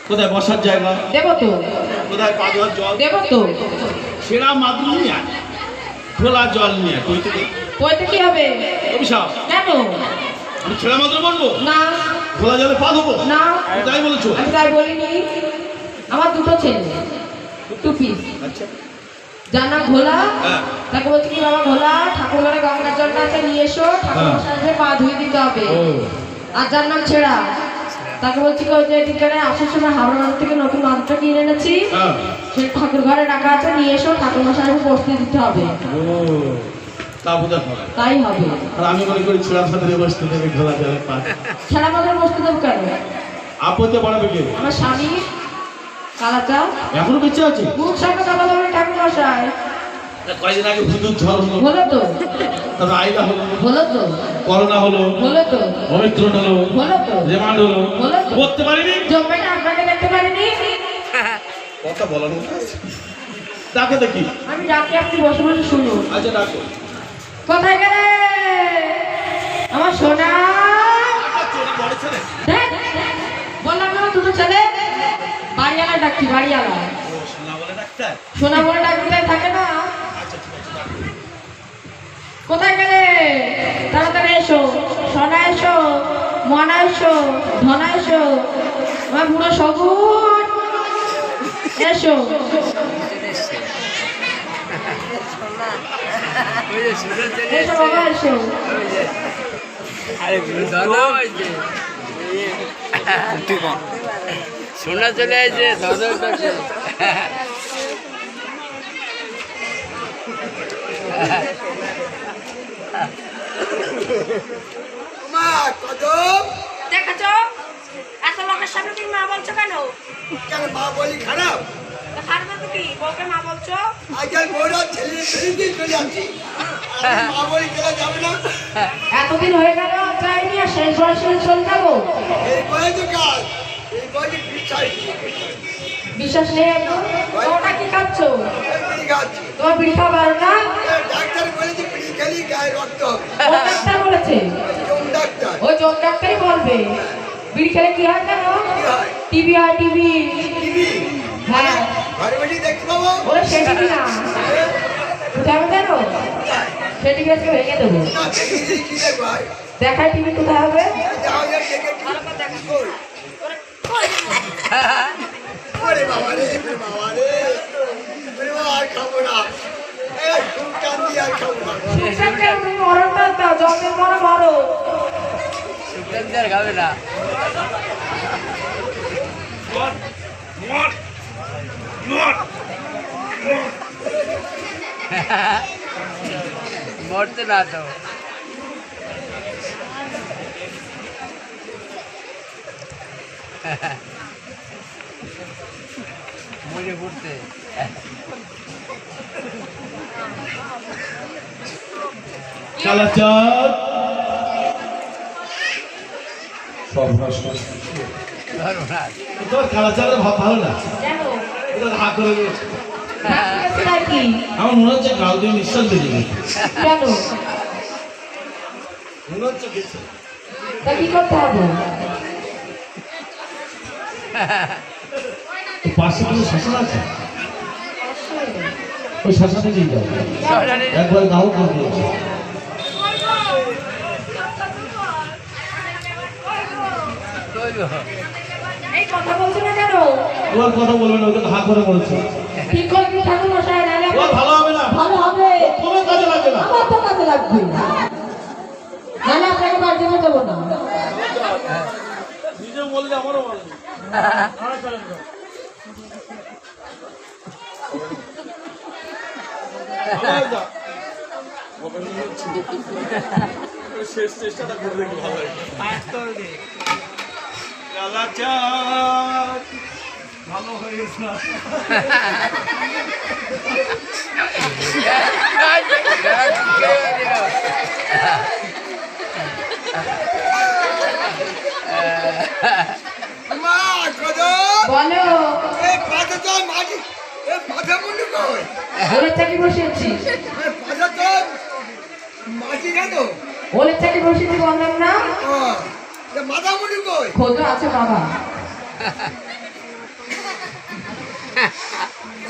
কোথায় বসার জায়গা দেব তো, কোথায় পা ধোয়ার জল দেব তো। সেরা মাদুর নিয়ে আয়, খোলা জল নিয়ে কই থেকে কইতে কি হবে? অভিশাপ কেন? আমি ছেঁড়া মাদুর বলবো না খোলা জলে পা ধোবো না, তুমি তাই বলেছো? আমি তাই বলিনি। আমার দুটো ছেলে, টু পিস। আচ্ছা যার নাম ভোলা, হ্যাঁ তাকে বলছি কি বাবা ভোলা, ঠাকুর ঘরে গঙ্গার জলটা আছে নিয়ে এসো, ঠাকুর মশাইকে পা ধুয়ে দিতে হবে। ও আর যার নাম ছেড়া, তাকে বলছি কি ওই যে এদিকে আসার সময় হাওড়া বাজার থেকে নতুন মাদুরটা কিনে এনেছি, হ্যাঁ সে ঠাকুর ঘরে রাখা আছে নিয়ে এসো, ঠাকুর মশাইকে বসতে দিতে হবে। ও তা বোঝার হবে তাই হবে। আর আমি মনে করি ছেঁড়া মাদুরে বসতে দেবে খোলা জলে পা ছেড়া মাদুরে বসতে দেবো কেন? আপত্তি বাড়াবে কে? আমার স্বামী কালাচা এখনো বেঁচে আছে? মুখ সামনে কথা বলে ঠাকুর মশাই। কয়েকদিন আগে হুদুর ঝড় হলো, হলো তো, তারপর আইলা হলো, হলো তো, করোনা হলো, হলো তো, অমিক্রণ হলো, হলো তো, রিমান্ড হলো, হলো তো। করতে পারিনি। জম্মেটা আপনাকে দেখতে পারিনি। কথা বলার মতো আছে? ডাকো দেখি। আমি ডাকি, আপনি বসে বসে শুনুন। আচ্ছা ডাকো। কোথায় গেলে আমার সোনা? বড় ছেলে দেখ, বললাম না দুটো ছেলে। বাড়িওয়ালা ডাকছি, বাড়িওয়ালা। ও সোনা বলে ডাক্তার। সোনা বলে ডাকতে থাকে না। আচ্ছা ঠিক আছে ডাকো। কোথায় গেলে? তাড়াতাড়ি এসো, সোনা এসো, মনা এসো, ধনা এসো, আমার বুড়ো সগুন এসো। এসো বাবা এসো। শোনা চলে আসছে দেখেছ এত লোকের সামনে তুমি মা বলছো কেন? কেন মা বলি খারাপ? খারাপ তো কি বউকে মা বলছো? আজকাল বড় ছেলে ফিরিয়ে চলে যাচ্ছি, মা বলি গেলে যাবে না। এতদিন হয়ে গেল যাইনি, আর শেষ বয়সে চলে যাবো? এই বয়ে তো কাজ, এই বয়ে পিছাই বিশ্বাস নেই একদম? ওটা কি খাচ্ছ? বিড়ি খাচ্ছি। তোমার বিড়ি খাওয়া ভালো না? ডাক্তার বলেছে বিড়ি খেলি গায়ে রক্ত হবে। কোন ডাক্তার বলেছে? কোন ডাক্তার? ওই জন ডাক্তারই বলবে। বিড়ি খেলে কি হয় জানো? কি হয়? টিবি হয়, টিবি। টিভি হ্যাঁ, ঘরে বসে দেখতে পাবো। ওরা সে টিবি না, কোথায় হবে জানো? সে টিবি আজকে ভেঙে দেবো। না দেখি কি দেখবো ভাই? দেখায় টিবি কোথায় হবে? যাও যাও দেখে কই? ওরে বাবা রে, ওরে বাবা রে, ওরে বাবা আর খাবো না। এই খুব কান্দি আর খাবো না। সুখসানকে তুমি মরণটা দাও, জন্মের মরো মরো। শুক্রান্তি খাবে না মরতে না তো মরে পড়তে চালাচার সব ধরো না তোর কালাচারের ভাব ভালো না, জানো এটা হা করে দিয়েছে। ডাক্তার কি? আমার মনে হচ্ছে গাল দিয়ে নিঃশ্বাস বেরিয়ে গেছে, কেন? মনে হচ্ছে গেছে। তা কি করতে হবে? তো পাশে কোনো শ্মশান আছে? ওই শ্মশানে নিয়ে যাও, একবার দাও করে দিয়েছে। এই কথা বলছো না কেন? ওর কথা বলবে না, ওকে হা করে বলছে। ঠিক করে কি ঠাকুর মশাই, নাহলে ও ভালো হবে না, ভালো হবে। কোনো কাজে লাগবে না। আমার তো কাজে লাগবে, নাহলে আপনাকে বাড়িতে যেতে দেবো না। নিজে বললে আমারও ভালো। শেষ চেষ্টাটা করে দেখি ভালো হয়। ভালো হয়ে গেছে না? মা কদম বলো, এই পাতা তো মাটি, এই পাতা মুন্ডু কই? ওলের চাকি বসিয়েছি। এই পাতা তো মাটি কেন? ওলের চাকি বসিয়েছি বললাম না? মাথা মুন্ডু কই? খোঁজো আছে বাবা।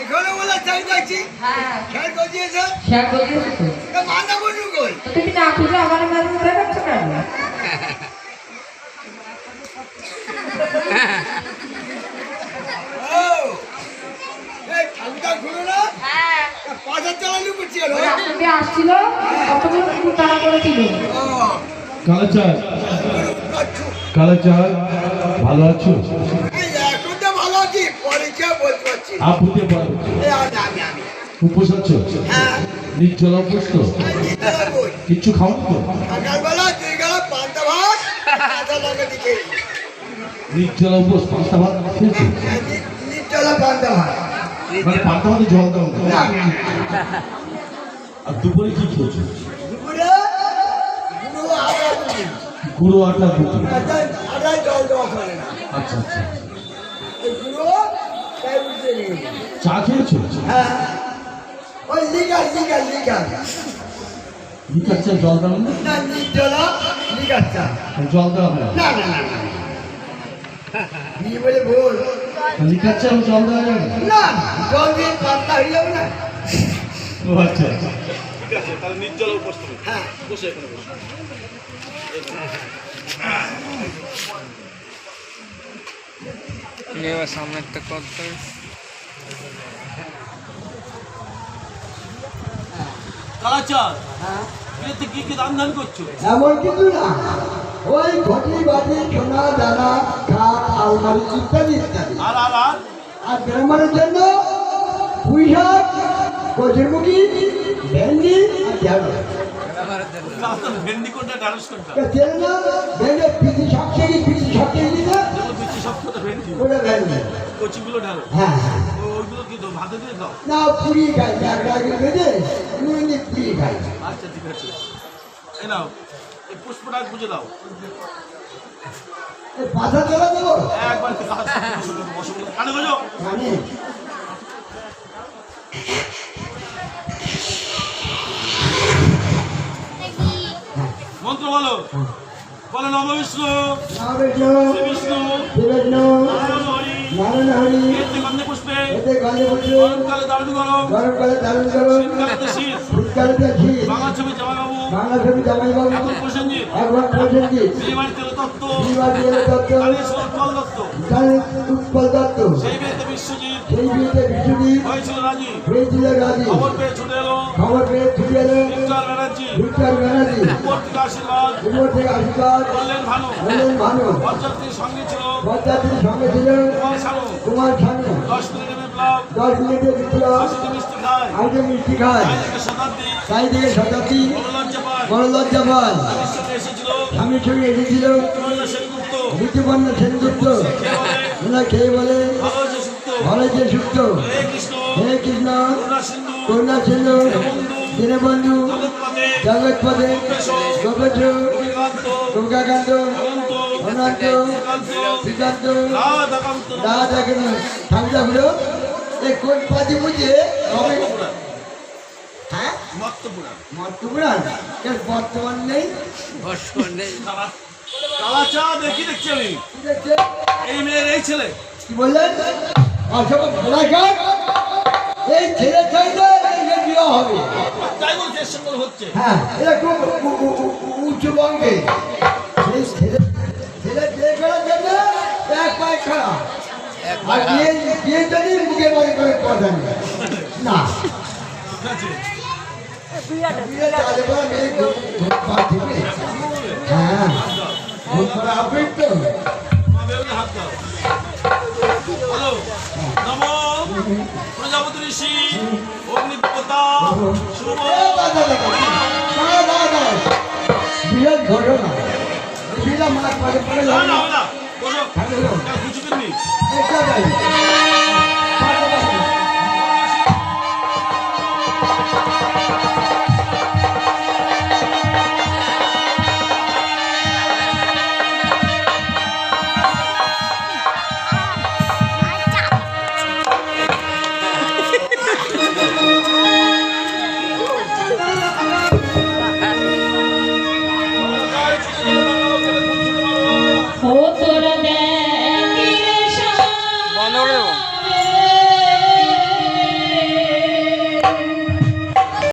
এখানে বলে চাই দেখছি হ্যাঁ খেয়াল করে দিয়েছে শেয়ার করে দিয়েছি তো মানা বলু কই তো তুমি না খুঁজে আমার মাঝে ধরে রাখছো কেন ও এই ঠান্ডা ঘুরো না হ্যাঁ পাঁচা চালালু করছি আর ওই রাস্তা দিয়ে আসছিল কতগুলো কুকুর তাড়া করেছিল ও কালাচাঁদ আচ্ছা কালাচাঁদ ভালো আছো এই এখন তো ভালো আছি পরে কে বলতে পারছি আপুতে পারো এই আমি উপোস আছো হ্যাঁ নির্জলা উপোস তো কিচ্ছু খাও তো সকালবেলা তুই গেল পান্তা ভাত আধা লাগা দিকে নির্জলা উপোস পাঁচটা ভাত খেয়েছো নিচলা পান্তা ভাত মানে পাঁচটা ভাতে জল দাও না। না আর দুপুরে কি খেয়েছো দুপুরে গুঁড়ো আটা দিবি গুঁড়ো আটা দুপুরে আটা জল দেওয়া করে না আচ্ছা আচ্ছা এই গুঁড়ো তাই উঠতে নেই চা খেয়েছো হ্যাঁ ওই লিগার লিকার চা জল দাও না না নিচলা লিগার চা জল দেওয়া হয় না না না না নি বলে বল লিকার চা জল দেওয়া যাবে না? না জল দিয়ে পাতলা হয়ে যাবে না ও আচ্ছা ঠিক আছে তাহলে নির্জলা উপোস তুমি হ্যাঁ বসে এখানে বসে সামনে একটা করতে কালাচাঁদ হ্যাঁ এতে কি কি দান ধান করছো এমন কিছু না ওই ঘটি বাটি সোনা দানা খাট আলমারি ইত্যাদি ইত্যাদি আর আর আর আর ব্রাহ্মণের জন্য পুঁই শাক কচুরমুখী ভেন্ডি আর ঢেঁড়স আপনার ভেন্ডি কোনটা ঢ্যাঁড়স কোনটা চেনে না ভেন্ডি পিসি শাক থেকে দিতে যেগুলো বেশি সবকটা ভেন্ডি ওটা ভেন্ডি কচিগুলো ঢ্যাঁড়স হ্যাঁ ওইগুলো কি দাও ভাতে দিয়ে দাও না পুরি খাই এক ভেজে নুন দিয়ে পুরি খাই আচ্ছা ঠিক আছে এই নাও এই পুষ্পটাক বুঝে দাও এই পাশা চলা দেবো একবার বসে বলে কানে গজো জানি মন্ত্র বলো বলো নম বিষ্ণু নাম বিষ্ণু শ্রী বিষ্ণু বিষ্ণু নারায়ণ হরি নারায়ণ হরি এতে গন্ধে পুষ্পে এতে গন্ধে পুষ্পে গরমকালে দারুণ গরম গরমকালে ধারণ করো শীতকালে শীত শীতকালে শীত বাংলা ছবি জামাইবাবু বাংলা ছবি জামাই বাবু এখন প্রসেনজিৎ একবার প্রসেনজিৎ বিয়েবাড়ি তেল তত্ত্ব বিবাহ দত্ত কালীশ্বর উৎপল দত্ত উৎপল দত্ত সেই বিয়েতে বিশ্বজিৎ সেই বিয়েতে বিশ্বজিৎ হয়েছিল রাজি হয়েছিল রাজি খবর পেয়ে ছুটে এলো খবর পেয়ে ছুটে এলো ভিক্টর ব্যানার্জি ভিক্টর ব্যানার্জি উপর থেকে আশীর্বাদ উপর থেকে আশীর্বাদ বললেন ভানু বললেন ভানু বরযাত্রীর সঙ্গে ছিল বরযাত্রীর সঙ্গে ছিল কুমার শানু কুমার শানু 10 মিনিটে বিপ্লব 10 মিনিটে বিপ্লব 80 মিষ্টি খায় আইটে মিষ্টি খায় তাই থেকে শতাব্দী তাই থেকে শতাব্দী বড় লজ্জা পায় বড় লজ্জা পায় তাদের সঙ্গে এসেছিল স্বামীর সঙ্গে এসেছিল কন্যা সেনগুপ্ত ঋতুপর্ণ সেনগুপ্ত কে বলে ওনার খেয়ে বলে ভালো যে সুপ্ত ভালো যে সুপ্ত হে কৃষ্ণ হে কৃষ্ণ করুণা সিন্ধু করুণা সিন্ধু দীনবন্ধু জগৎপদে জগৎপদে গোপেশ গোপীকান্ত দুর্গাকান্ত অনন্ত অনন্ত শ্রীকান্ত শ্রীকান্ত রাধাকান্ত রাধা কেন ঠাকুরা হলো এই কোন পাতি বুঝে হবে হ্যাঁ মত্তপুরা মর্তুপুরাণ এর বর্তমান নেই কালাচা দেখি দেখছি আমি কি দেখছে এই মেয়ের এই ছেলে কি বললেন অসব ঘোড়াঘাট এই ছেলে চাইলে এর বিয়ে হবে তাই বলছে এর সঙ্গে হচ্ছে হ্যাঁ এটা খুব উচ্চ বঙ্গে সেই ছেলে ছেলে বিয়ে করার জন্য এক পায়ে খারাপ আর বিয়ে যদি মুখে বাড়ি করে কথা নেই না ঠিক আছে বিয়ে চালে পরে মেয়ে ঘুম দিবে হ্যাঁ ঘুম করা হবে তো মা বেউলে হাত দাও বলো নমো প্রজাপতি ঋষি অগ্নি দেবতা শুভ বিয়ের ঘটনা বিয়েটা মাছ পরে পরে না না হবে না বসো কিছু কিনবি একটা